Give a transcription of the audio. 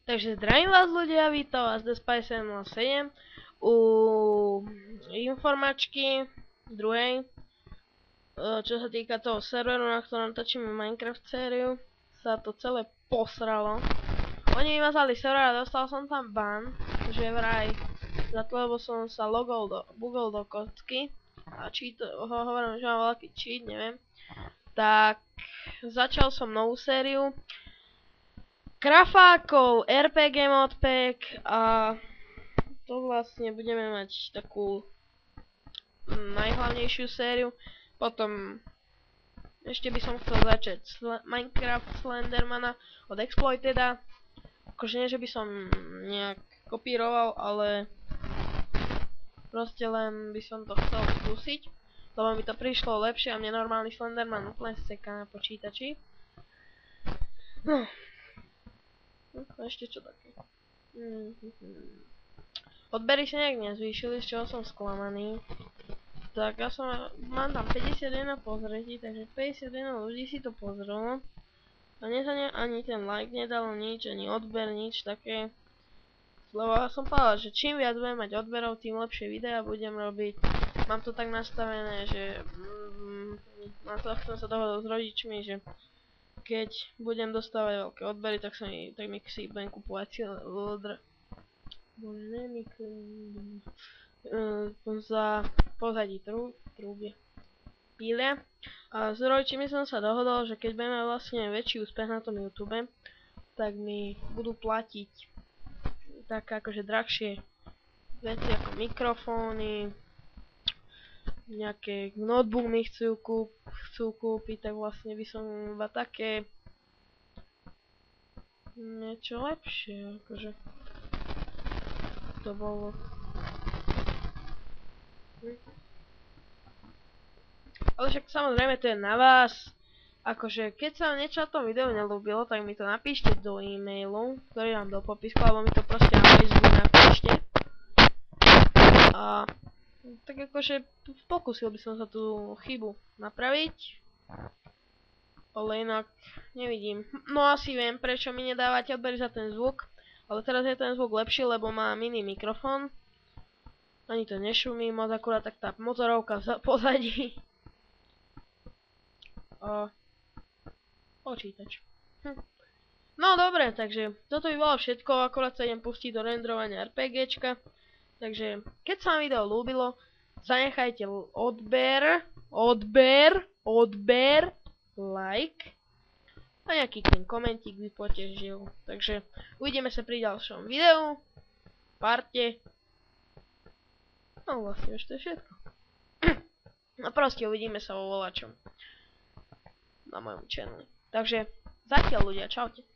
Takže zdravím vás ľudia, vítam vás do Spy707 u informačky druhej, čo sa týka toho serveru, na ktorom točíme Minecraft sériu, sa to celé posralo. Oni vymazali server a dostal som tam ban, že vraj za to, lebo som sa bugol do kocky a hovorím, že mám veľký cheat, neviem, tak začal som novú sériu Krafákov, RPG modpack a to vlastne budeme mať takú najhlavnejšiu sériu. Potom ešte by som chcel začať Minecraft Slendermana od Exploiteda. Akože nie, že by som nejak kopíroval, ale proste len by som to chcel skúsiť, lebo mi to prišlo lepšie a mne normálny Slenderman úplne seká na počítači. No. Ešte čo také. Odbery sa nejak nezvýšili, z čoho som sklamaný. Tak ja mám tam 51 pozretí, takže 51 ľudí si to pozrelo. A ani ten like nedalo nič, ani odber, nič také. Lebo ja som povedal, že čím viac budem mať odberov, tým lepšie videa budem robiť. Mám to tak nastavené, že chcem sa dohodol s rodičmi, že keď budem dostávať veľké odbery, tak mi si budem kupovať za pozadí trúbie píle. A s rodičmi som sa dohodol, že keď budeme vlastne väčší úspech na tom YouTube, tak mi budú platiť tak akože drahšie veci ako mikrofóny, nejaké notebook mi chcú kúpiť, tak vlastne by som iba také niečo lepšie, akože to bolo. Ale však samozrejme to je na vás, akože keď sa vám niečo na tom videu nelúbilo, tak mi to napíšte do e-mailu, ktorý dám do popisku, alebo mi to proste na Facebook napíšte. A tak akože pokúsil by som sa tú chybu napraviť, ale inak nevidím. No asi viem, prečo mi nedávate odbery za ten zvuk, ale teraz je ten zvuk lepší, lebo má mini mikrofón. Ani to nešumí moc, akurát tak tá motorovka pozadí. A počítač. No dobre, takže toto by bolo všetko, akurát sa idem pustiť do rendrovania RPGčka. Takže, keď sa vám video ľúbilo, zanechajte odber, like a nejaký ten komentík by potešil. Takže, uvidíme sa pri ďalšom videu, parte. No vlastne už to je všetko. No proste uvidíme sa vo volačom na mojom channeli. Takže, zatiaľ ľudia, čaute.